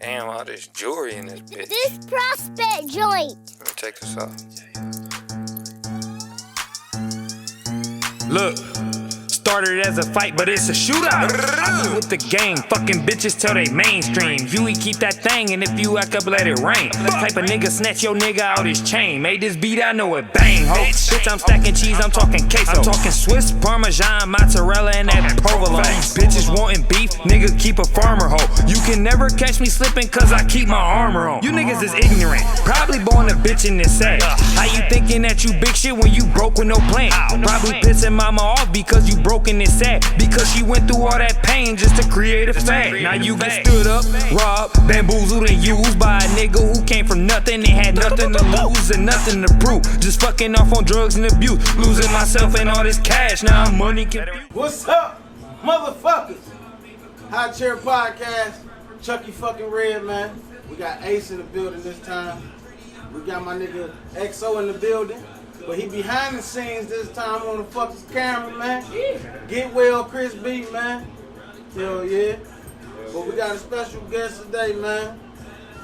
Damn, all this jewelry in this bitch. This prospect joint. Let me take this off. Look, started as a fight, but it's a shootout. I be with the gang, fucking bitches till they mainstream. Huey keep that thing, and if you act up, let it rain. Type of nigga snatch your nigga out his chain. Made this beat, I know it bang, ho. Bitch, I'm stacking cheese, I'm talking queso. I'm talking Swiss, Parmesan, mozzarella, and that provolone. Bitches wanting beef, nigga keep a farmer hoe. You can never catch me slipping, cause I keep my armor on. You niggas is ignorant, probably born a bitch in this sack. How you thinking that you big shit when you broke with no plan? Probably pissing mama off because you broke in this sack. Because she went through all that pain just to create a fact. Now you get stood up, robbed, bamboozled, and used by a nigga who came from nothing and had nothing to lose and nothing to prove. Just fucking off on drugs and abuse, losing myself and all this cash. Now I'm money confused. What's up, motherfuckers? High Chair Podcast, Chucky fucking Red, man. We got Ace in the building this time. We got my nigga XO in the building. But he behind the scenes this time on the fucking camera, man. Get well, Chris B, man. Hell yeah. But we got a special guest today, man.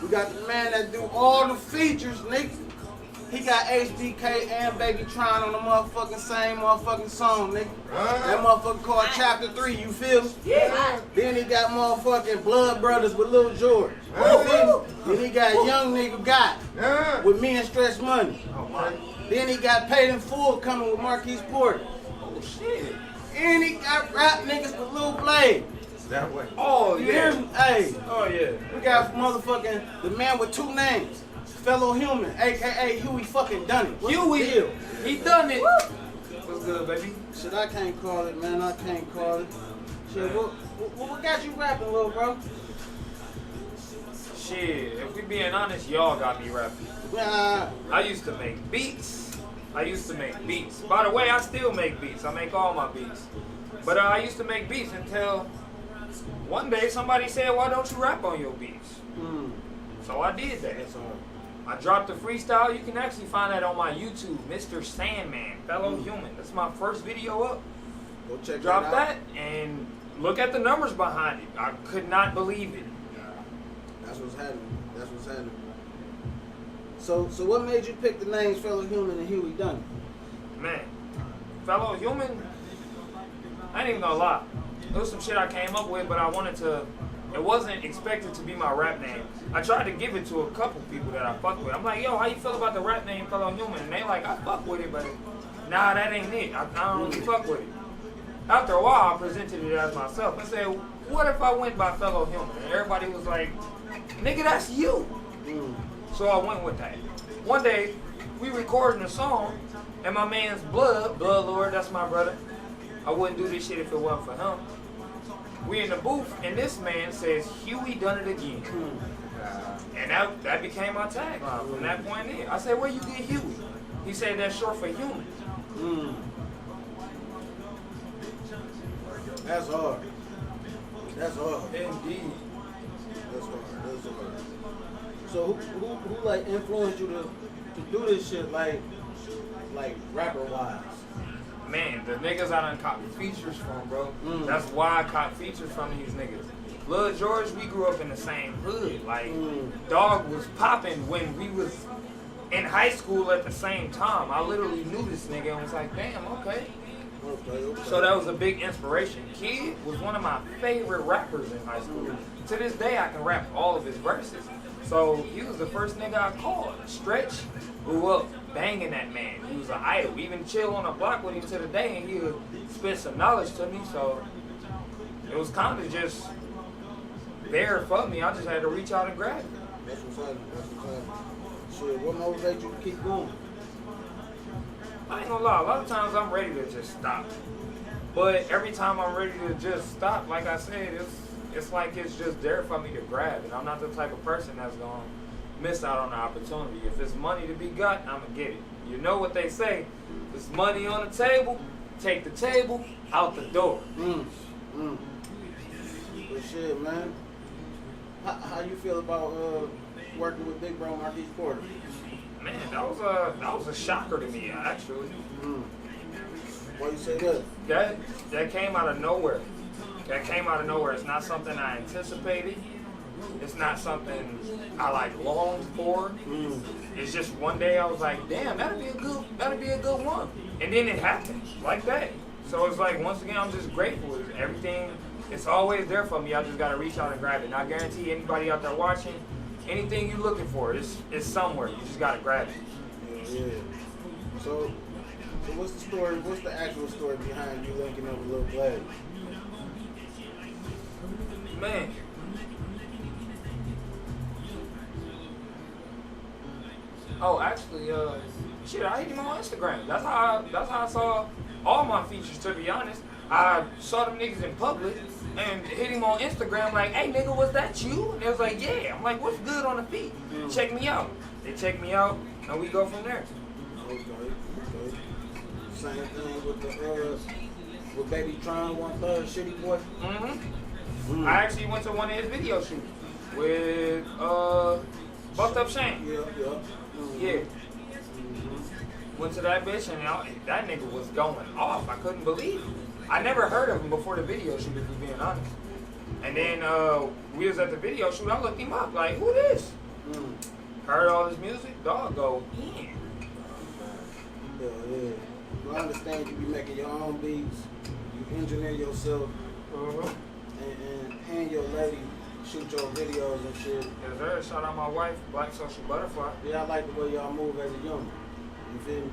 We got the man that do all the features, nigga. He got HBK and Baby Tron on the motherfucking same motherfucking song, nigga. That motherfucker called Chapter 3, you feel me? Yeah. Then he got motherfucking Blood Brothers with Lil George. You feel me? Then he got Young Nigga Got with Me and Stretch Money. Then he got Paid in Full coming with Marquise Porter. Oh shit. And he got Rap Niggas with Lil Blade. That way. Oh yeah. Hey. Oh yeah. We got motherfucking the man with two names. Fellow Human, aka Huey fucking done it. Huey. He done it. What's good, baby? Shit, I can't call it, man. I can't call it. Shit, what got you rapping, little bro? Shit, if we being honest, y'all got me rapping. I used to make beats. By the way, I still make beats. I make all my beats. But I used to make beats until one day somebody said, why don't you rap on your beats? So I did that. So I dropped a freestyle. You can actually find that on my YouTube, Mr. Sandman, Fellow Human. That's my first video up. Go check Drop that out. and look at the numbers behind it. I could not believe it. That's what's happening. So what made you pick the names Fellow Human and Huey Dunn? Man, Fellow Human, I ain't even gonna lie. It was some shit I came up with, but I wanted to, it wasn't expected to be my rap name. I tried to give it to a couple people that I fuck with. I'm like, yo, how you feel about the rap name Fellow Human? And they like, I fuck with it, but nah, that ain't it. I don't really fuck with it. After a while, I presented it as myself. I said, what if I went by Fellow Human? And everybody was like, nigga, that's you. So I went with that. One day, we recording a song, and my man's Blood Lord, that's my brother. I wouldn't do this shit if it wasn't for him. We in the booth, and this man says, Huey done it again. And that became my tagline from that point in. I said, where you get Huey? He said, that's short for human. That's hard. Indeed. That's hard. So who like influenced you to do this shit like rapper wise? Man, the niggas I done caught features from, bro. That's why I caught features from these niggas. Lil George, we grew up in the same hood. Like, dog was popping when we was in high school at the same time. I literally knew this nigga and was like, damn, okay. So that was a big inspiration. Kid was one of my favorite rappers in high school. To this day, I can rap all of his verses. So he was the first nigga I called. Stretch grew up banging that man. He was an idol. We even chill on the block with him to the day, and he would spit some knowledge to me. So it was kind of just there for me. I just had to reach out and grab it. That's what's happening. Shit, what motivates you to keep going? I ain't gonna lie, a lot of times I'm ready to just stop. But every time I'm ready to just stop, like I said, it's like it's just there for me to grab it. I'm not the type of person that's gonna miss out on the opportunity. If it's money to be got, I'm gonna get it. You know what they say, if it's money on the table, take the table out the door. Good shit, man. How you feel about working with Big Bro Marquise Porter? Man, that was a shocker to me, actually. Why you say that? That came out of nowhere. It's not something I anticipated. It's not something I like long for. It's just one day I was like, damn, that'd be a good one. And then it happened like that. So it's like, once again, I'm just grateful. Everything, it's always there for me. I just gotta reach out and grab it. And I guarantee anybody out there watching, anything you're looking for, it's somewhere. You just gotta grab it. Yeah. So what's the story? What's the actual story behind you linking up with Lil Blade? Man. Oh, actually, shit, I hit him on Instagram. That's how I saw all my features, to be honest. I saw them niggas in public and hit him on Instagram like, hey, nigga, was that you? And they was like, yeah. I'm like, what's good on the feed? Check me out. They check me out, and we go from there. Okay. Same thing with Baby Tron, 1/3, Shitty Boy. I actually went to one of his video shoots with Bucked Up Shane. Yeah. Went to that bitch and that nigga was going off. I couldn't believe it. I never heard of him before the video shoot, if we're being honest. And then we was at the video shoot. I looked him up like, who this? Heard all his music. Dog go in. Yeah. I understand you be making your own beats. You engineer yourself. And your lady shoot your videos and shit. Yes, sir. Shout out my wife, Black Social Butterfly. Yeah, I like the way y'all move as a unit. You feel me?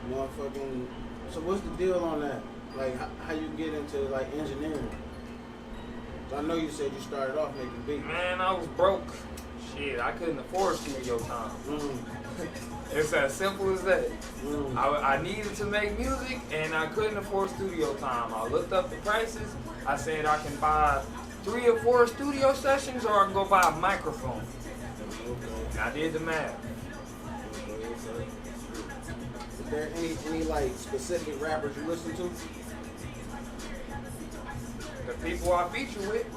Motherfucking. So what's the deal on that? Like how you get into like engineering? So I know you said you started off making beats. Man, I was broke. Shit, I couldn't afford studio time. It's as simple as that. I needed to make music and I couldn't afford studio time. I looked up the prices. I said I can buy 3 or 4 studio sessions or I can go buy a microphone. And I did the math. Is there any like specific rappers you listen to? The people I feature with.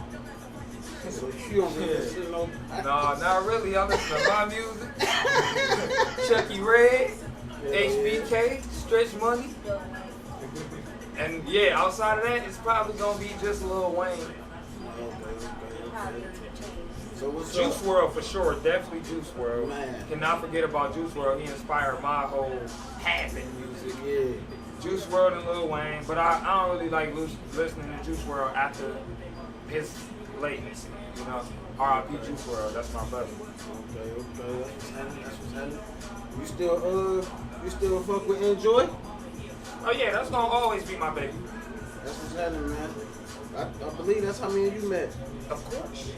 You don't really listen to no. No, not really. I listen to my music. Chucky Red, HBK, Stretch Money. And yeah, outside of that, it's probably gonna be just Lil Wayne. Okay. So what's Juice up? WRLD for sure, definitely Juice WRLD. Man. Cannot forget about Juice WRLD. He inspired my whole path in music. Yeah. Juice WRLD and Lil Wayne, but I don't really like listening to Juice WRLD after his lateness. You know, R.I.P. Juice WRLD. That's my brother. Okay. That's what's happening. You still fuck with Enjoy? Oh yeah, that's gonna always be my baby. That's what's happening, man. I believe that's how me and you met. Of course.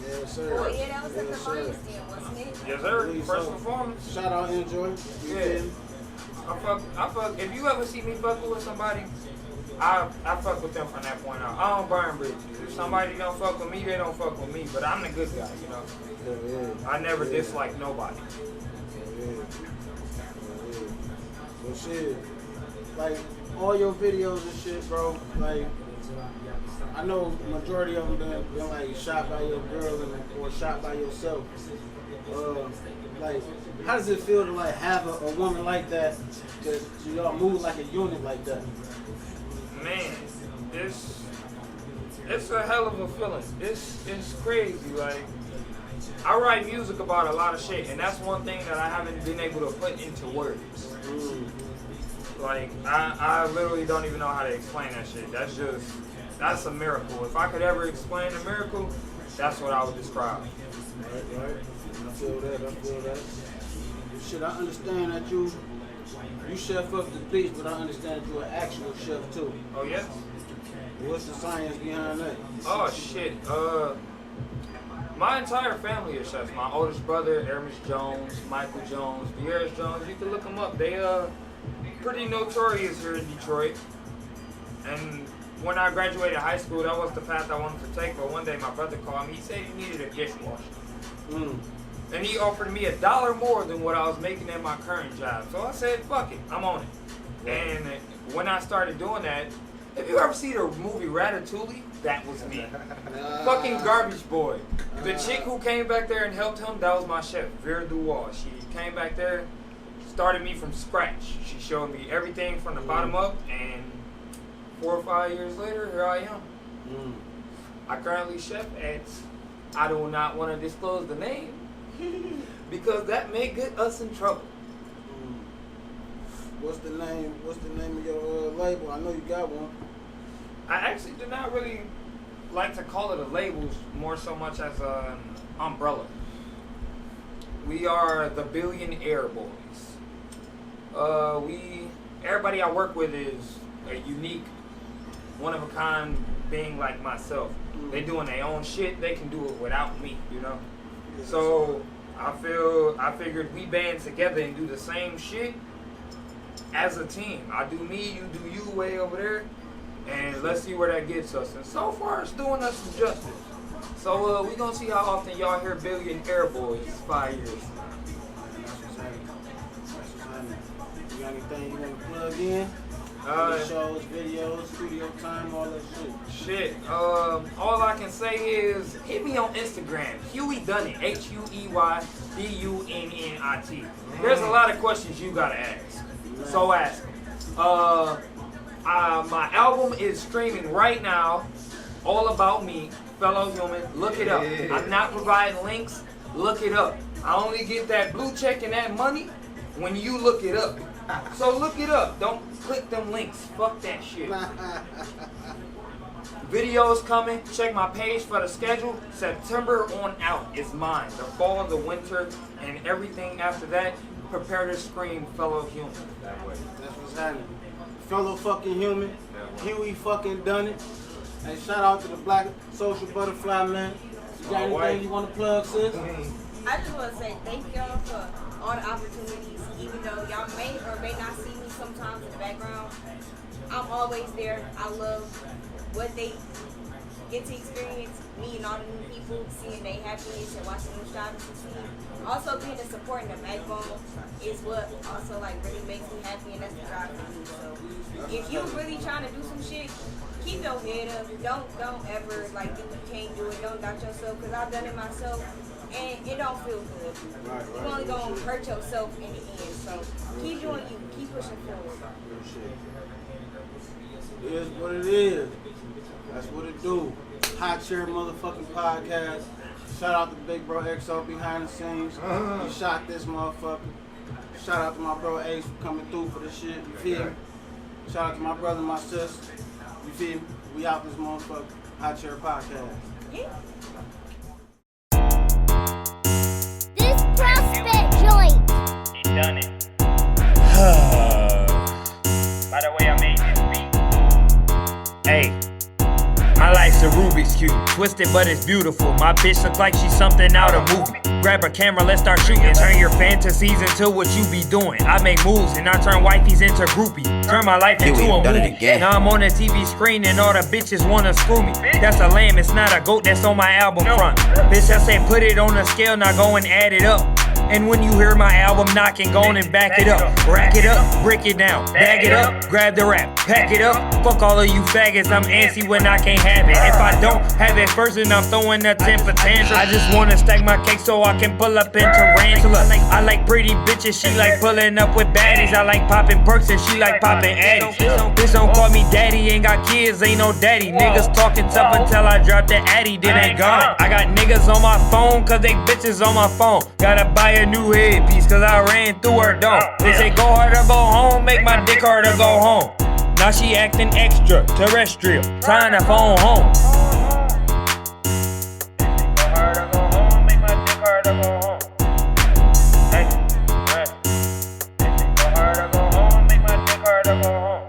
Yes, sir. Oh, yeah, that was at the Yes, Boiz sir. Ent, wasn't it? Yes, sir. Believe First so. performance. Shout out Enjoy. You Yeah. feel me? I fuck. If you ever see me fucking with somebody, I fuck with them from that point on. I don't burn bridges. If somebody don't fuck with me, they don't fuck with me. But I'm the good guy, you know. Yeah. I never dislike nobody. Yeah. So shit, like all your videos and shit, bro. Like I know majority of them been like shot by your girl or shot by yourself. Like, how does it feel to like have a woman like that? To y'all move like a unit like that? Man, it's a hell of a feeling. It's crazy. Like, I write music about a lot of shit, and that's one thing that I haven't been able to put into words. Like, I literally don't even know how to explain that shit. That's a miracle. If I could ever explain a miracle, that's what I would describe. Right. I feel that. Shit, I understand that you chef up the beach, but I understand that you're an actual chef too. Oh yeah? What's the science behind that? Oh shit. My entire family is chefs. My oldest brother, Aramis Jones, Michael Jones, Vieras Jones. You can look them up. They pretty notorious here in Detroit. And when I graduated high school, that was the path I wanted to take. But one day my brother called me. He said he needed a dishwasher. And he offered me $1 more than what I was making at my current job. So I said, fuck it, I'm on it. And when I started doing that, have you ever seen the movie Ratatouille? That was me. Fucking garbage boy. The chick who came back there and helped him, that was my chef, Vera Duval. She came back there, started me from scratch. She showed me everything from the bottom up, and 4 or 5 years later, here I am. I currently chef at I do not want to disclose the name because that may get us in trouble. What's the name? What's the name of your label? I know you got one. I actually do not really like to call it a label, more so much as an umbrella. We are the Billionaire Boys. Everybody I work with is a unique, one of a kind being like myself. They doing their own shit. They can do it without me, you know. So I figured we band together and do the same shit as a team. I do me, you do you, way over there, and let's see where that gets us. And so far, it's doing us some justice. So we gonna see how often y'all hear Billionaire Boys 5 years. You got anything you want to plug in? Shows, videos, studio time, all that shit. All I can say is hit me on Instagram, Huey Dunnit, HUEYDUNNIT. There's a lot of questions you gotta ask, so ask them. My album is streaming right now, All About Me, Fellow Human. Look it up. I'm not providing links. Look it up. I only get that blue check and that money when you look it up. So look it up. Don't click them links. Fuck that shit. Videos coming. Check my page for the schedule. September on out is mine. The fall, the winter, and everything after that. Prepare to scream, Fellow Human. That's what's happening. Fellow fucking human. Huey fucking done it. Hey, shout out to the Black Social Butterfly, man. You got anything you want to plug, sis? I just want to say thank y'all for all the opportunities, even though y'all may or may not see me sometimes in the background. I'm always there. I love what they get to experience, me and all the new people, seeing their happiness and watching them strive to succeed. Also being a support and a backbone is what also like really makes me happy, and that's the drive for me. So if you're really trying to do some shit, keep your head up. Don't ever like think you can't do it. Don't doubt yourself, because I've done it myself. And it don't feel good. You're only going to hurt yourself in the end. So keep doing you. Keep pushing forward. It is what it is. That's what it do. Hot Chair motherfucking podcast. Shout out to Big Bro XO behind the scenes. He shot this motherfucker. Shout out to my bro Ace for coming through for this shit. You feel me? Shout out to my brother and my sister. You feel me? We out this motherfucker. Hot Chair podcast. Yeah. Prospect joint. He done it. By the way, I made this beat. Hey, my life's a Rubik's Cube. Twisted, but it's beautiful. My bitch look like she's something out of movie. Grab a camera, let's start shooting. Turn your fantasies into what you be doing. I make moves and I turn wifeys into groupies. Turn my life into a movie. Now I'm on the TV screen and all the bitches wanna screw me. That's a lamb, it's not a goat that's on my album front. Bitch, I say put it on the scale, now go and add it up. And when you hear my album knocking, go on and back it up. Rack it up, break it down, bag it up, grab the rap, pack it up. Fuck all of you faggots, I'm antsy when I can't have it. If I don't have it first, then I'm throwing a temper tantrum. I just wanna stack my cake so I can pull up in tarantulas. I like pretty bitches, she like pulling up with baddies. I like popping perks and she like popping addies. Bitch don't call me daddy, ain't got kids, ain't no daddy. Niggas talking tough until I drop the addy, then they gone. I got niggas on my phone cause they bitches on my phone. Gotta buy a new headpiece cause I ran through her dome. They say go hard or go home, make my dick hard or go home. Now she acting extra terrestrial, time to phone home. Go hard or go home, make my dick hard or go home. Hey, go hard or go home, make my dick hard or go home.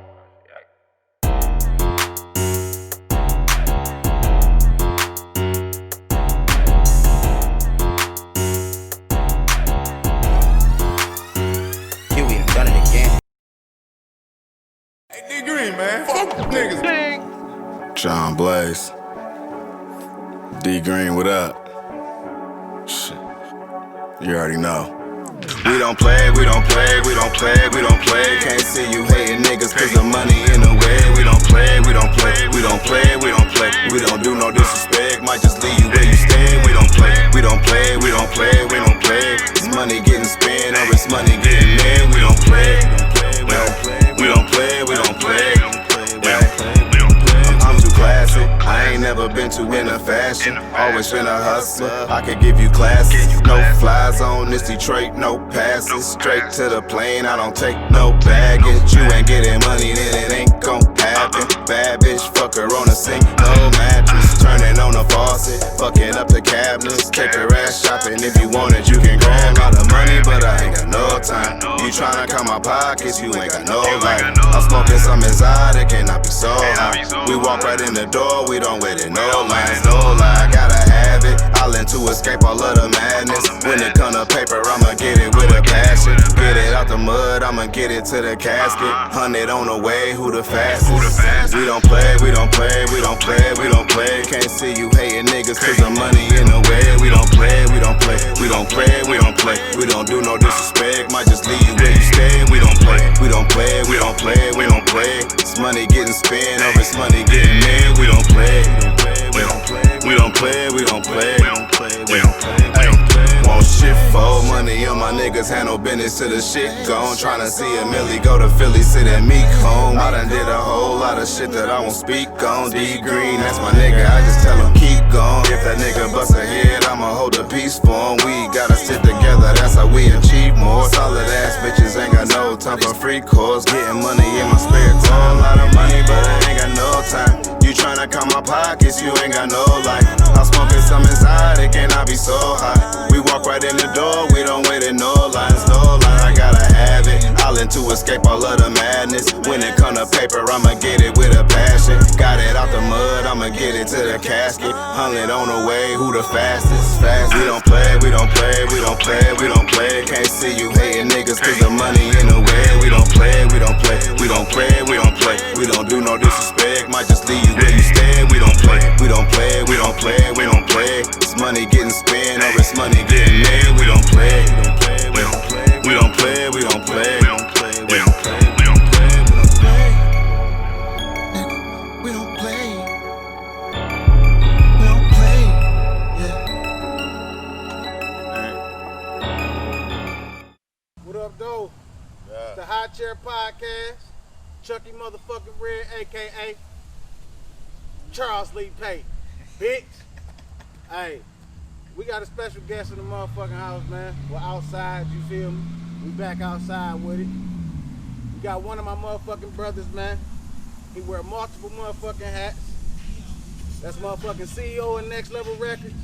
Man, fuck niggas. John Blaze. D Green, what up? Shit. You already know. We don't play, we don't play, we don't play, we don't play. Can't see you hating niggas cause the money in the way. We don't play, we don't play, we don't play, we don't play. We don't do no disrespect, might just leave you where you stay. We don't play, we don't play, we don't play, we don't play. It's money getting spent or it's money getting made. We don't play, we don't play, we don't play, we don't play. I'm too classic, I ain't never been too into fashion. Always always been a hustler. I could give you classes. No fly zone, this Detroit, no passes. Straight to the plane, I don't take no baggage. You ain't getting money, then it ain't gon' happen. Bad bitch, fuck her on a sink, no mattress. Turning on the faucet, fucking up the cabinets. Take her ass shopping, if you want it, you can grab a lot of money, but I ain't got no time. You tryna count my pockets, you ain't got no life. I'm smoking some exotic and I be so high. We walk right in the door, we don't wait in no lines, no lie. Gotta have it, I'll in to escape all of the madness. When it come to paper, I'ma get it with a passion. Get it out the mud, I'ma get it to the casket. 100 on the way, who the fastest? We don't play, we don't play, we don't play, we don't play. Can't see you hating niggas cause the money in the way. We don't play, we don't play, we don't play, we don't play. We don't do no disrespect, might just leave you where you stay. We don't play, we don't play, we don't play, we don't play. It's money getting spent or it's money getting made. We don't play, we don't play, we don't play, we don't play, we don't play, we don't play. Want shit for money on my niggas, handle business till the shit gone. Tryna see a Millie go to Philly, sit at Meek home. I done did a whole lot of shit that I won't speak on. D Green, that's my nigga, I just tell him keep going. If that nigga bust a head, I'ma hold a piece for him. We gotta sit together, that's how we achieve more. Solid ass bitches ain't got no time for free calls. Getting money in my spare time. A lot of money, but I ain't got no time. You tryna count my pockets, you ain't got no life. I'm smoking some exotic and I be so high. We walk right in the door, we don't wait in no lines, no line. I gotta have it, I'll in to escape all of the madness. When it come to paper, I'ma get it with a passion. Got it out the mud, I'ma get it to the casket. 100 on the way, who the fastest? We don't play, we don't play, we don't play, we don't play. Can't see you hating niggas cause the money in the way. We don't play, we don't play, we don't play, we don't play. We don't do no disrespect, might just leave you where you stay. We don't play, we don't play, we don't play, we don't play. It's money getting spent or it's money getting made. We don't play, we don't play, we don't play, we don't play, we don't play, we don't play, we don't play, we don't play. Nigga, we don't play. We don't play. Yeah. What up, though? It's the High Chair Podcast. Chucky motherfucking Red, aka Charles Lee Pate. Bitch. Hey, we got a special guest in the motherfucking house, man. We're outside, you feel me? We back outside with it. We got one of my motherfucking brothers, man. He wear multiple motherfucking hats. That's motherfucking CEO of Next Level Records.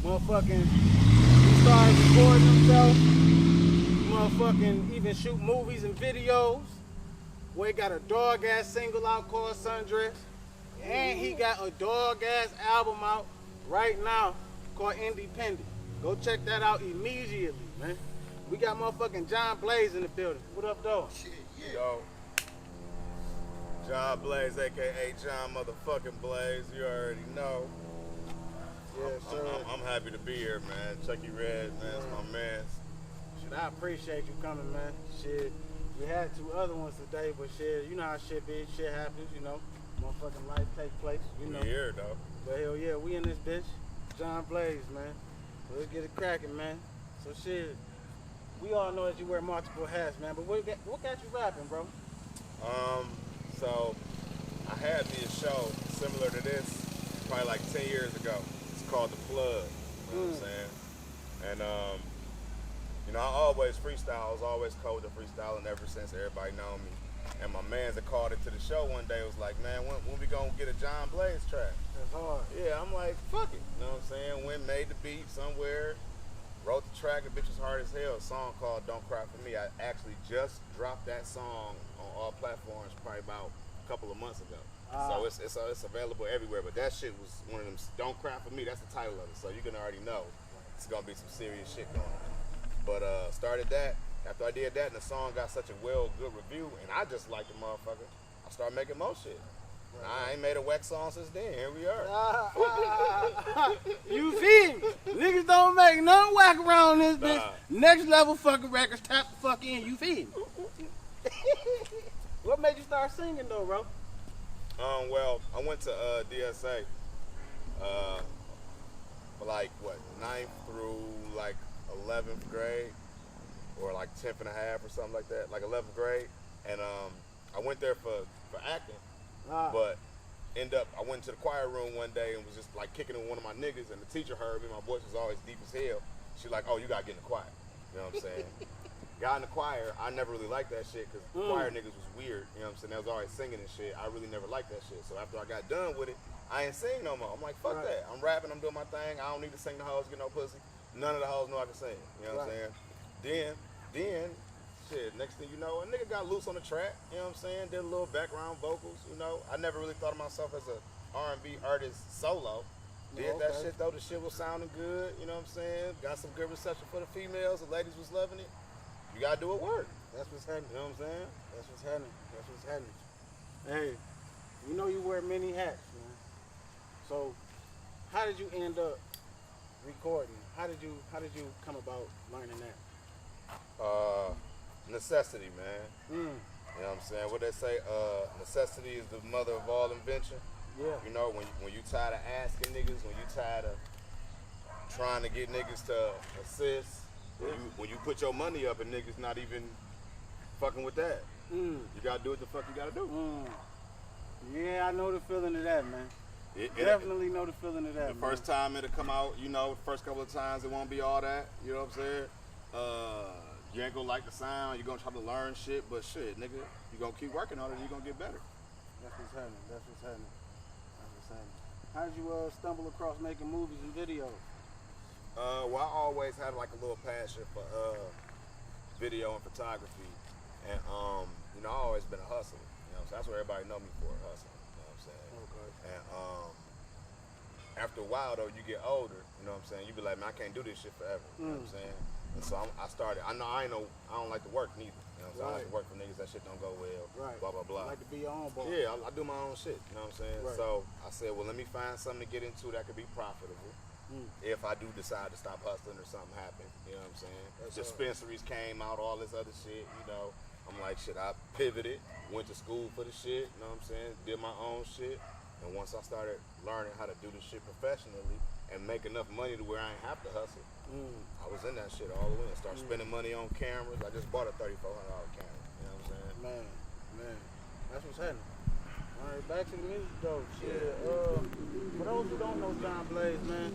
Motherfucking, he started recording himself. Motherfucking even shoot movies and videos. Boy, he got a dog-ass single out called Sundress. And he got a dog-ass album out right now called Independent. Go check that out immediately, man. We got motherfucking John Boiz in the building. What up, though? Shit, yeah. Yo. John Boiz, aka John motherfucking Blaze. You already know. Yes, sir. I'm happy to be here, man. Chucky Red, man, it's my man. Shit, I appreciate you coming, man. Shit, we had 2 other ones today, but shit, you know how shit be. Shit happens, you know. Motherfucking life take place, you know. We here, though. But hell yeah, we in this bitch. John Boiz, man. Let's get it cracking, man. So shit, we all know that you wear multiple hats, man. But what got you rapping, bro? So I had me a show similar to this probably like 10 years ago. It's called The Plug. You know what I'm saying? And you know, I always freestyle. I was always cold to freestyling ever since everybody known me. And my mans that called into the show one day was like, man, when we gonna get a John Boiz track? That's hard. Yeah, I'm like, fuck it. You know what I'm saying? Went, made the beat somewhere, wrote the track. The bitch was hard as hell. A song called Don't Cry For Me. I actually just dropped that song on all platforms probably about a couple of months ago. So it's available everywhere. But that shit was one of them, Don't Cry For Me. That's the title of it. So you can already know it's gonna be some serious shit going on. But started that. After I did that and the song got such a good review, and I just liked the motherfucker, I started making more shit. I ain't made a whack song since then. Here we are. You feel me? Niggas don't make none whack around this bitch. Next Level fucking records, tap the fuck in. You feel me? What made you start singing though, bro? Well, I went to DSA for like what 9th through like 11th grade. Or like 10th and a half or something like that, like 11th grade. And I went there for acting, but I went to the choir room one day and was just like kicking it with one of my niggas, and the teacher heard me. My voice was always deep as hell. She like, oh, you gotta get in the choir. You know what I'm saying? Got in the choir. I never really liked that shit because choir niggas was weird. You know what I'm saying? They was always singing and shit. I really never liked that shit. So after I got done with it, I ain't sing no more. I'm like, fuck that. I'm rapping. I'm doing my thing. I don't need to sing the hoes, get no pussy. None of the hoes know I can sing. You know what I'm saying? Then, shit, next thing you know, a nigga got loose on the track. You know what I'm saying? Did a little background vocals, you know. I never really thought of myself as a R&B artist solo. Did that shit though. The shit was sounding good. You know what I'm saying? Got some good reception for the females. The ladies was loving it. You gotta do it work. That's what's happening. You know what I'm saying? That's what's happening. That's what's happening. Hey, you know you wear many hats, man. So, how did you end up recording? How did you come about learning that? Necessity, man. You know what I'm saying? What they say? Necessity is the mother of all invention. Yeah. You know, when you tired of asking niggas, when you tired of trying to get niggas to assist, when you put your money up and niggas not even fucking with that, you gotta do what the fuck you gotta do. Yeah, I know the feeling of that, man. Definitely know the feeling of that. The first time it'll come out, you know, the first couple of times it won't be all that. You know what I'm saying? You ain't gonna like the sound. You're gonna try to learn shit, but shit, nigga, you gonna keep working on it and you're gonna get better. That's what's happening. That's what's happening. That's what's happening. How did you stumble across making movies and videos? Well, I always had like a little passion for video and photography, and you know, I always been a hustler. You know, so that's what everybody know me for, hustling. You know what I'm saying? Okay. And after a while though, you get older. You know what I'm saying? You be like, man, I can't do this shit forever. You know what I'm saying? And so I started. I don't like to work neither. You know what I'm saying? I don't like to work for niggas that shit don't go well. Right. Blah blah blah. I like to be your own boss. Yeah, I do my own shit. You know what I'm saying? Right. So I said, well, let me find something to get into that could be profitable. If I do decide to stop hustling or something happen, you know what I'm saying? Dispensaries came out, all this other shit, you know. I'm like, shit, I pivoted, went to school for the shit, you know what I'm saying? Did my own shit. And once I started learning how to do this shit professionally and make enough money to where I ain't have to hustle, I was in that shit all the way and started spending money on cameras. I just bought a $3,400 camera, you know what I'm saying? Man, that's what's happening. All right, back to the music though. Shit, for those who don't know John Blaze, man,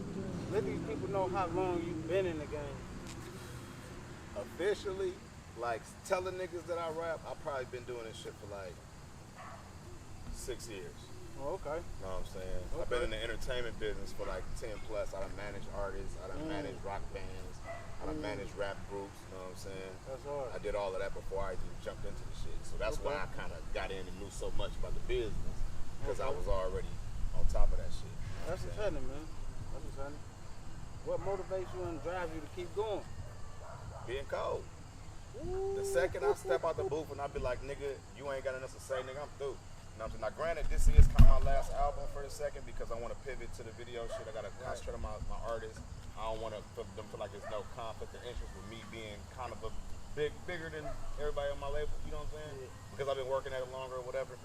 let these people know how long you've been in the game. Officially, like telling niggas that I rap, I've probably been doing this shit for like 6 years. Oh, okay. You know what I'm saying? Okay. I've been in the entertainment business for like 10 plus. I done managed artists, I done managed rock bands, I done managed rap groups, you know what I'm saying? That's hard. I did all of that before I just jumped into the shit. So that's why I kind of got in and knew so much about the business, because I was already on top of that shit. That's what's happening, man. That's what's happening. What motivates you and drives you to keep going? Being cold. The second I step out the booth and I be like, nigga, you ain't got enough to say, nigga, I'm through. You know what I'm saying? Now, granted, this is kind of my last album for a second because I want to pivot to the video shit. I got to concentrate on my artists. I don't want them to feel like there's no conflict of interest with me being kind of bigger than everybody on my label, you know what I'm saying? Because I've been working at it longer or whatever.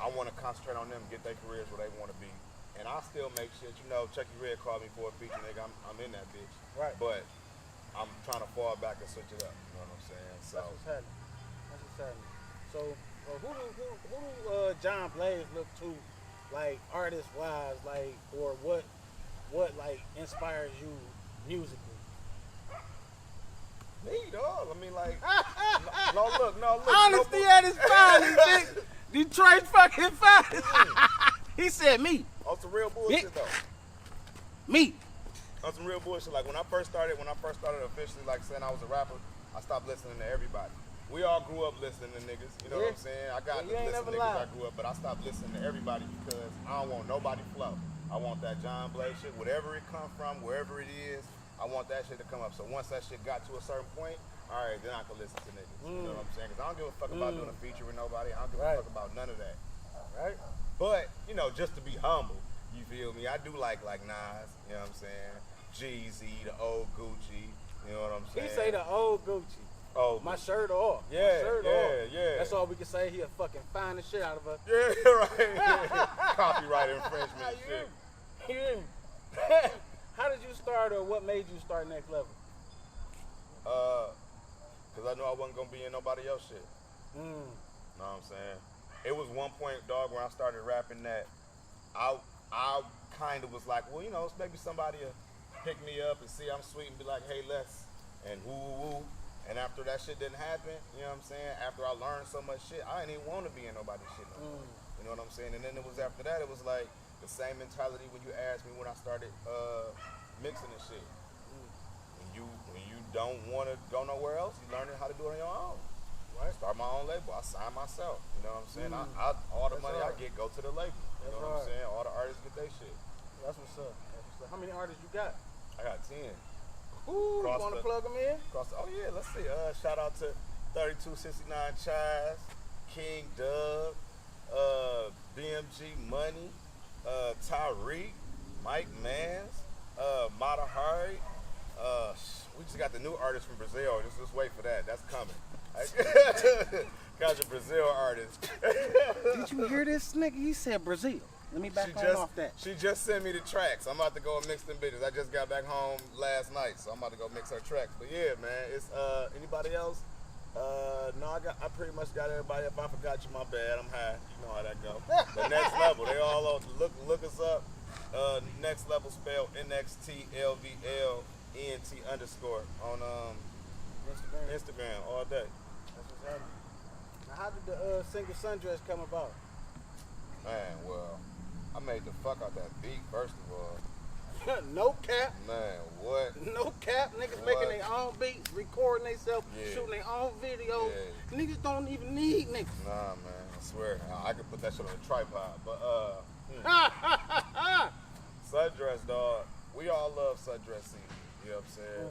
I want to concentrate on them, get their careers where they want to be. And I still make shit, you know, Chucky Red called me for a feature, nigga, I'm in that bitch. Right. But I'm trying to fall back and switch it up, you know what I'm saying? So that's what's happening. That's what's happening. So who do John Blaze look to, like, artist-wise, like, or what like inspires you musically? Me, dog. I mean, like, no, look. Honesty at his finest, Detroit fucking finest. He said me. On some real bullshit, though. Me. On some real bullshit. Like, when I first started officially, like, saying I was a rapper, I stopped listening to everybody. We all grew up listening to niggas, you know what I'm saying? I got to listen to niggas I grew up, but I stopped listening to everybody because I don't want nobody flow. I want that John Blaze shit, whatever it come from, wherever it is, I want that shit to come up. So once that shit got to a certain point, all right, then I can listen to niggas. You know what I'm saying? Because I don't give a fuck about doing a feature with nobody. I don't give a fuck about none of that. Right. But, you know, just to be humble, you feel me? I do like Nas, you know what I'm saying? Jeezy, the old Gucci, you know what I'm saying? He say the old Gucci. Oh, my shirt off. Yeah, my shirt yeah, off. yeah. That's all we can say. He'll fucking find the shit out of us. Yeah, right. Copyright infringement shit. You hear me? How did you start, or what made you start Next Level? Because I knew I wasn't going to be in nobody else's shit. Know what I'm saying? It was one point, dog, where I started rapping that I kind of was like, well, you know, maybe somebody will pick me up and see I'm sweet and be like, hey, let's, and woo. And after that shit didn't happen, you know what I'm saying? After I learned so much shit, I didn't even want to be in nobody's shit no more. You know what I'm saying? And then it was after that, it was like the same mentality when you asked me when I started mixing and shit. When you don't want to go nowhere else, you learn how to do it on your own. Right. Start my own label. I sign myself. You know what I'm saying? All the money I get go to the label. You know what I'm saying? All the artists get their shit. That's what's up. How many artists you got? I got 10. Ooh, you want to plug them in? Oh yeah, let's see. Shout out to 3269 Chaz, King Dub, BMG Money, Tyreek, Mike Mans, Mata Hari. We just got the new artist from Brazil. Just wait for that. That's coming. Got your Brazil artist. Did you hear this nigga? He said Brazil. Let me back off that. She just sent me the tracks. I'm about to go and mix them bitches. I just got back home last night, so I'm about to go mix her tracks. But yeah, man, it's anybody else? No, I pretty much got everybody. If I forgot you, my bad. I'm high. You know how that go. The Next Level, they all over. Look us up. Next Level spelled NXTLVLENT_ on Instagram all day. That's what's happening. Now, how did the single Sundress come about? Man, well, I made the fuck out that beat first of all. No cap. Man, what? No cap. Niggas making their own beats, recording themselves, shooting their own videos. Yeah. Niggas don't even need niggas. Nah, man, I swear. I could put that shit on a tripod. But, Sundress, dog. We all love Sundress CD. You know what I'm saying?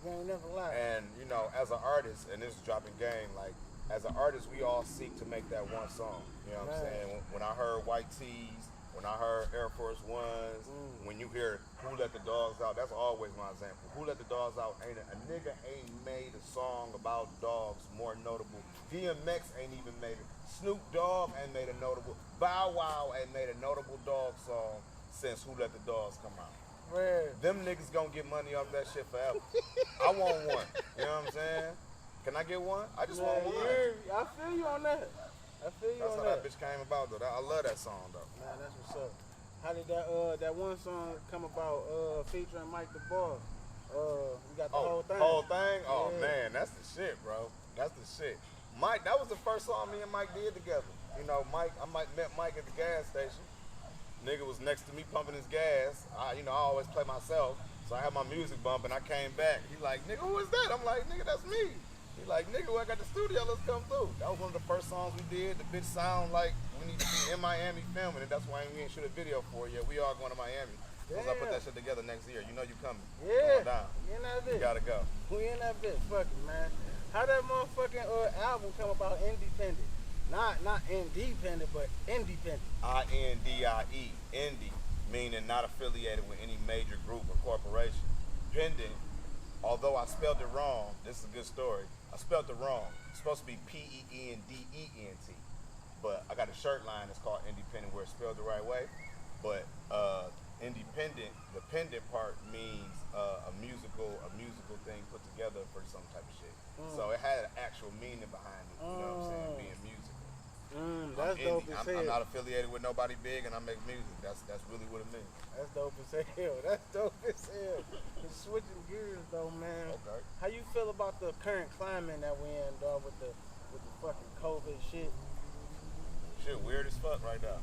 You ain't never lied. And, you know, as an artist, and this is dropping game, like, as an artist, we all seek to make that one song. You know what I'm saying? When I heard White Tees, when I heard Air Force Ones, when you hear Who Let the Dogs Out, that's always my example. Who Let the Dogs Out, a nigga ain't made a song about dogs more notable. DMX ain't even made it. Snoop Dogg ain't made a notable. Bow Wow ain't made a notable dog song since Who Let the Dogs Come Out. Man. Them niggas gonna get money off that shit forever. I want one. You know what I'm saying? Can I get one? I just want one. I feel you on that. I feel you that's on how that bitch came about, though. I love that song, though. Man, that's what's up. How did that one song come about featuring Mike the Boss? We got the whole thing. Whole thing? Oh, man, that's the shit, bro. That's the shit. Mike, that was the first song me and Mike did together. You know, I met Mike at the gas station. Nigga was next to me pumping his gas. I always play myself. So I had my music bumping. I came back. He like, nigga, who is that? I'm like, nigga, that's me. He like, nigga, I got the studio, let's come through. That was one of the first songs we did. The bitch sound like we need to be in Miami filming it. That's why we ain't shoot a video for it yet. We are going to Miami. Once I put that shit together next year, you know you coming. Yeah. Going down. We in that bitch. You gotta go. We in that bitch. Fuck it, man. How that motherfucking album come about independent? Not independent, but independent. INDIE, indie, meaning not affiliated with any major group or corporation. Pendant, although I spelled it wrong, this is a good story. I spelled it wrong. It's supposed to be PENDENT. But I got a shirt line that's called Independent where it's spelled the right way. But independent, the pendant part means a musical thing put together for some type of shit. So it had an actual meaning behind it, you know what I'm saying, being musical. That's dope as hell. I'm not affiliated with nobody big and I make music. That's really what it means. That's dope as hell. That's dope as hell. Switching gears though, man. Okay. How you feel about the current climate that we in, dog, with the fucking COVID shit? Shit weird as fuck right now.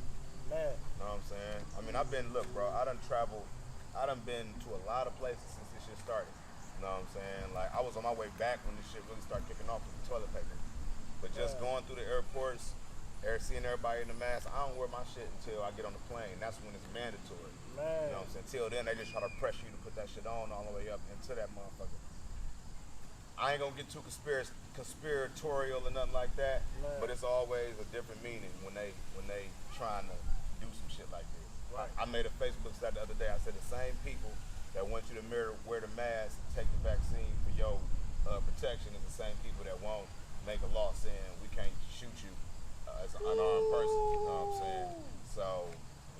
Man. Know what I'm saying? I mean, look, bro, I done been to a lot of places since this shit started. You know what I'm saying? Like, I was on my way back when this shit really started kicking off with the toilet paper. But just going through the airports, seeing everybody in the mask, I don't wear my shit until I get on the plane. That's when it's mandatory. Man. You know what I'm saying? Till then, they just try to pressure you to put that shit on all the way up into that motherfucker. I ain't gonna get too conspiratorial or nothing like that, but it's always a different meaning when they trying to do some shit like this. Right. I made a Facebook site the other day. I said the same people that want you to wear the mask and take the vaccine for your protection is the same people that won't make a law saying we can't shoot you as an unarmed person. You know what I'm saying? So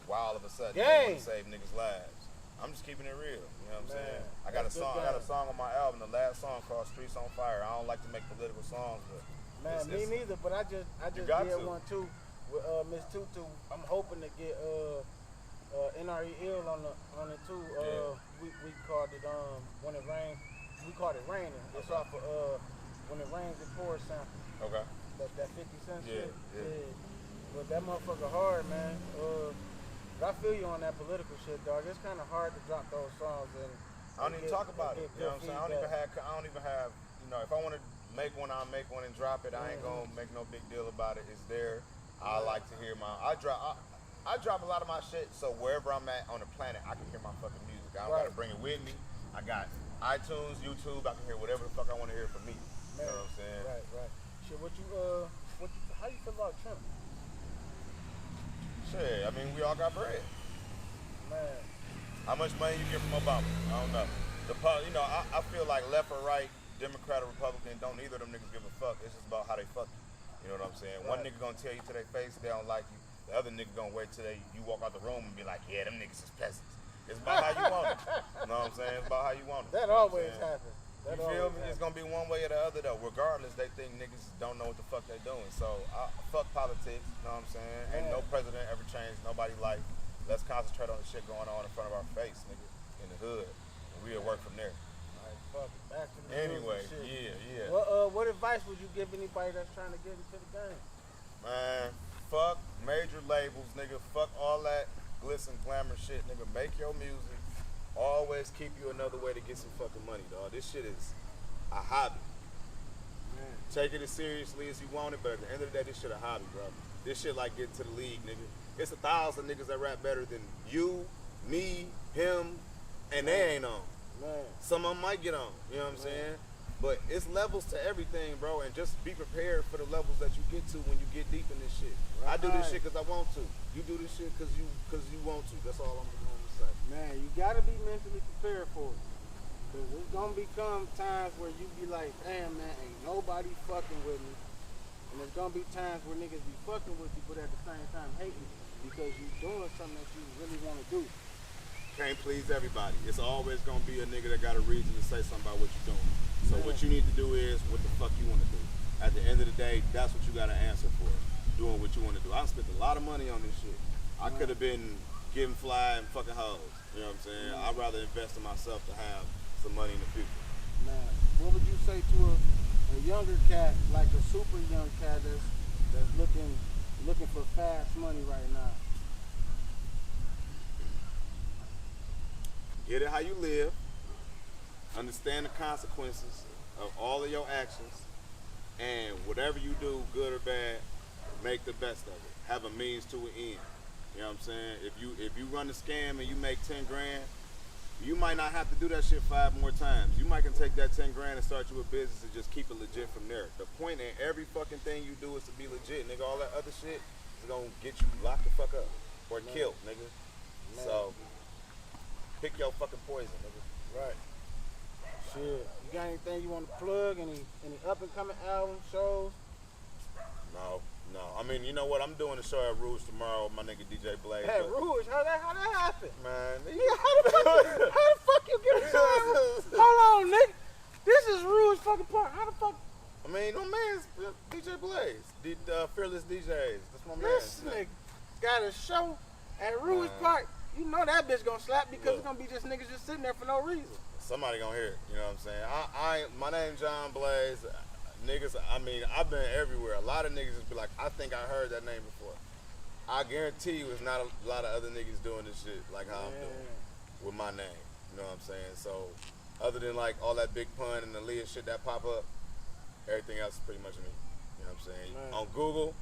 why all of a sudden they want to save niggas' lives? I'm just keeping it real. You know what I'm saying? I got a song on my album, the last song called Streets on Fire. I don't like to make political songs, but me neither. But I just did one too with Miss Tutu. I'm hoping to get NRE on it too. We called it when it rains. We called it raining. It's off of when it rains it pours sample. Okay. That 50 cent shit. Yeah. But that motherfucker hard, man. I feel you on that political shit, dog. It's kind of hard to drop those songs and. I don't even talk about it. You know what I'm saying? I don't even have. You know, if I want to make one, I'll make one and drop it. I ain't gonna make no big deal about it. It's there. I like to hear I drop a lot of my shit, so wherever I'm at on the planet, I can hear my fucking music. I don't gotta bring it with me. I got iTunes, YouTube. I can hear whatever the fuck I want to hear from me. You know what I'm saying? Right. Shit, how you feel about Trump? Shit, I mean, we all got bread. Man. How much money you get from Obama? I don't know. You know, I feel like left or right, Democrat or Republican, don't either of them niggas give a fuck. It's just about how they fuck you. You know what I'm saying? One nigga gonna tell you to their face they don't like you. The other nigga gonna wait till you walk out the room and be like, yeah, them niggas is peasants. It's about how you want it. You know what I'm saying? It's about how you want it. That always happens. You feel me? It's gonna be one way or the other though. Regardless, they think niggas don't know what the fuck they doing. So fuck politics. You know what I'm saying? Ain't no president ever changed nobody's life. Let's concentrate on the shit going on in front of our face, nigga, in the hood. And we'll work from there. Alright, fuck it. Back to the anyway, shit. yeah. What advice would you give anybody that's trying to get into the game? Man, fuck major labels, nigga. Fuck all that glitz and glamour shit, nigga. Make your music. Always keep you another way to get some fucking money, dog. This shit is a hobby. Man. Take it as seriously as you want it, but at the end of the day, this shit a hobby, bro. This shit like getting to the league, nigga. It's 1,000 niggas that rap better than you, me, him, and they ain't on. Man. Some of them might get on, you know what I'm saying? But it's levels to everything, bro, and just be prepared for the levels that you get to when you get deep in this shit. Right. I do this shit because I want to. You do this shit because you want to. That's all I'm going to say. Man, you got to be mentally prepared for it. Because there's going to become times where you be like, damn, man, ain't nobody fucking with me. And there's going to be times where niggas be fucking with you, but at the same time hating you because you doing something that you really want to do. Can't please everybody. It's always going to be a nigga that got a reason to say something about what you're doing. So what you need to do is what the fuck you want to do. At the end of the day, that's what you got to answer for. Doing what you want to do. I spent a lot of money on this shit. I could have been getting fly and fucking hoes. You know what I'm saying? I'd rather invest in myself to have some money in the future. Man, what would you say to a younger cat, like a super young cat that's looking for fast money right now? Get it how you live. Understand the consequences of all of your actions, and whatever you do, good or bad, make the best of it. Have a means to an end. You know what I'm saying? If you run the scam and you make 10 grand, you might not have to do that shit 5 more times. You might can take that 10 grand and start you a business and just keep it legit from there. The point in every fucking thing you do is to be legit, nigga. All that other shit is gonna get you locked the fuck up or killed, nigga. So pick your fucking poison, nigga. Right. Shit. You got anything you want to plug? Any up and coming albums, shows? No. I mean, you know what? I'm doing a show at Rouge tomorrow with my nigga DJ Blaze. Hey, Rouge, how that happen? Man, how the fuck you get a show at Rouge? Hold on, nigga. This is Rouge fucking park. How the fuck? I mean, my man's DJ Blaze, Fearless DJs. That's my man. This nigga got a show at Rouge Park. You know that bitch gonna slap because it's gonna be just niggas just sitting there for no reason. Somebody gonna hear it, you know what I'm saying? My name's John Blaze. Niggas, I mean, I've been everywhere. A lot of niggas just be like, I think I heard that name before. I guarantee you it's not a lot of other niggas doing this shit like how I'm doing with my name. You know what I'm saying? So, other than like all that Big Pun and the Leah shit that pop up, everything else is pretty much me. You know what I'm saying? On Google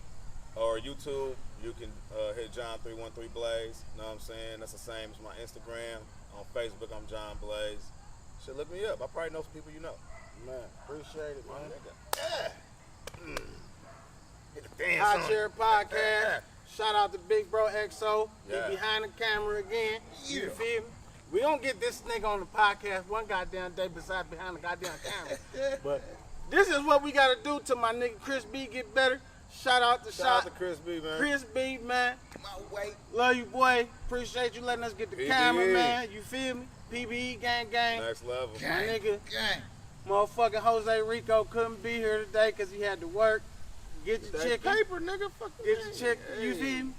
or YouTube, you can hit John313 Blaze. You know what I'm saying? That's the same as my Instagram. On Facebook, I'm John Blaze. Shit, look me up. I probably know some people you know. Man, appreciate it, man. Get the dance Hot on. Chair Podcast. Shout out to Big Bro XO. He behind the camera again. You feel me? We don't get this nigga on the podcast one goddamn day besides behind the goddamn camera. But this is what we gotta do to my nigga Chris B get better. Shout out to Chris B, man. Chris B, man. My way. Love you, boy. Appreciate you letting us get the camera, man. You feel me? PBE gang. Next level. My nigga. Motherfucking Jose Rico couldn't be here today because he had to work. Get your That chicken. paper, nigga. Fuck Get your chicken. You feel me?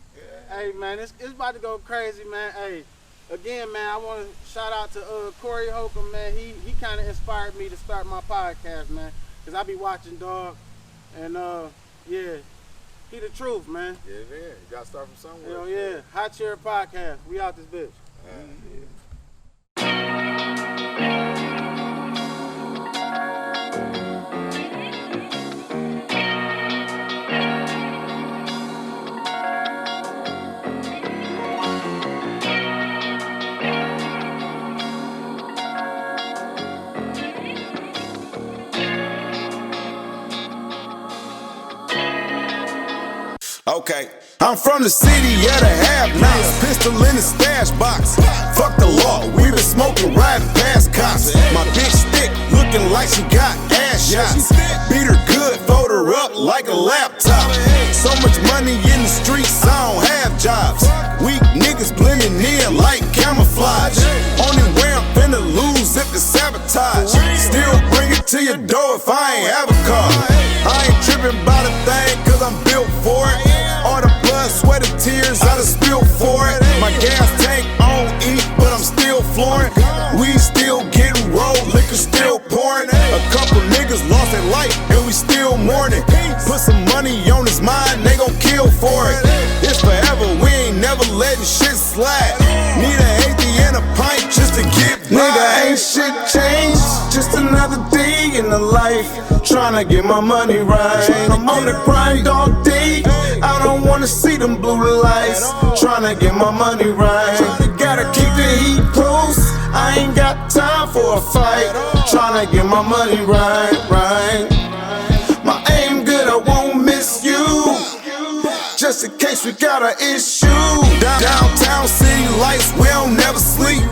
Hey, man, it's about to go crazy, man. Hey, again, man, I want to shout out to Corey Holcomb, man. He kind of inspired me to start my podcast, man. Because I be watching, dog. And, yeah, he the truth, man. Yeah, man. You got to start from somewhere. Hell yeah. Hot Chair Podcast. We out this bitch. Okay, I'm from the city, yeah, the have-nots. Pistol in the stash box. Fuck the law, we been smoking, riding past cops. My bitch thick, looking like she got ass shots. Beat her good, fold her up like a laptop. So much money in the streets, I don't have jobs. Weak niggas blending in like camouflage. Only way I'm finna lose if it's sabotage. Still bring it to your door if I ain't have a car. I ain't tripping by the thing, cause I'm built for it. All the blood, sweat, and tears I done spilled for it. My gas tank, I don't eat, but I'm still flooring. We still getting rolled, liquor still pouring. A couple niggas lost their life, and we still mourning. Put some money on his mind, they gon' kill for it. It's forever, we ain't never letting shit slide. Need a 80 and a pint just to get by. Nigga, ain't shit changed, just another day in the life. Tryna get my money right. I'm on the grind all day. I don't wanna see them blue lights. Tryna get my money right. Gotta keep the heat close. I ain't got time for a fight. Tryna get my money right, right. My aim good, I won't miss you. Just in case we got an issue. Downtown city lights, we don't never sleep.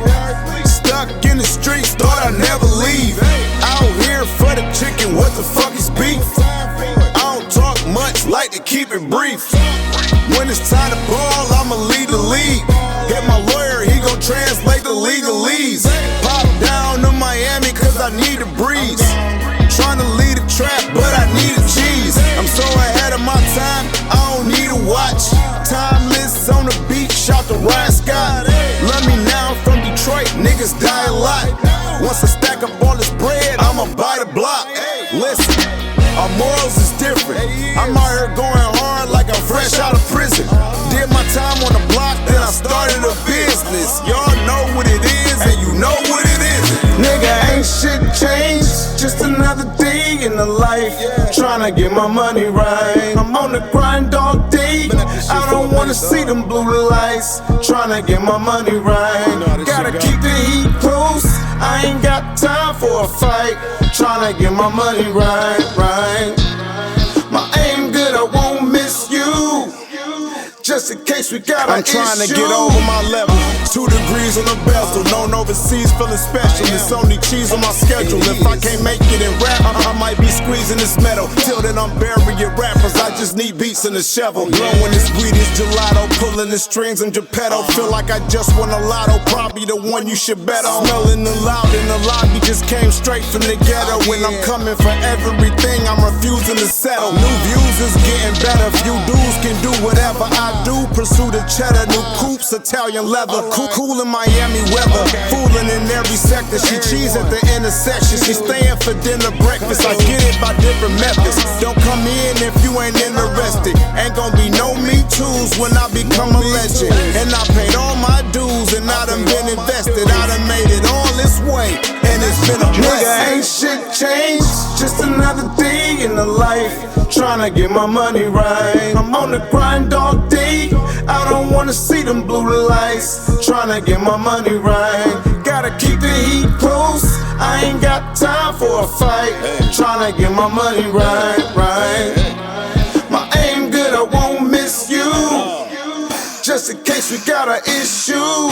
Stuck in the streets, thought I'd never leave. Out here for the chicken, what the fuck is beef? I don't talk much, like to keep it brief. When it's time to ball, I'ma lead the league. Hit my lawyer, he gon' translate the legalese. Pop down to Miami, cause I need a breeze. Tryna lead a trap, but I need a cheese. I'm so ahead of my time, I don't need a watch. Timeless on the beach, shout to Ryan Scott. Love me now, I'm from Detroit, niggas die a lot. Once I stack up all this bread, I'ma buy the block. Listen, our morals is different. I'm out here going hard like I'm fresh out of prison. Did my time on the block, then I started a business. Y'all know what it is, and you know what it is. Nigga, ain't shit changed, just another day in the life. Tryna get my money right. I'm on the grind all day. I don't wanna see them blue lights. Tryna get my money right. Gotta keep the heat close. I ain't got time for a fight. Tryna get my money right, right. My aim good, I won't miss you. Just in case we got an issue. I'm trying to get over my level. 2 degrees on the bezel. Known overseas, feeling special. It's only cheese on my schedule. If I can't make it in rap, I might be squeezing this metal. Till then I'm burying rappers. I just need beats in the shovel. Blowing this weed is gelato. Pulling the strings in Geppetto. Feel like I just won a lotto. Probably the one you should bet on. Smelling the loud in the lobby. Just came straight from the ghetto. When I'm coming for everything, I'm refusing to settle. New views is getting better. Few dudes can do whatever I do. Pursue the cheddar, new coupes, Italian leather. Cool in Miami weather. Fooling in every sector. She cheese at the intersection. She staying for dinner, breakfast. I get it by different methods. Don't come in if you ain't interested. Ain't gonna be no me too's when I become a legend. And I paid all my dues and I done been invested. I done made it all this way, and it's been a blessing. Nigga, ain't shit changed, just another day in the life. Tryna get my money right. I'm on the grind all day. I don't wanna see them blue lights. Tryna get my money right. Gotta keep the heat close. I ain't got time for a fight. Tryna get my money right, right. My aim good, I won't miss you. Just in case we got an issue.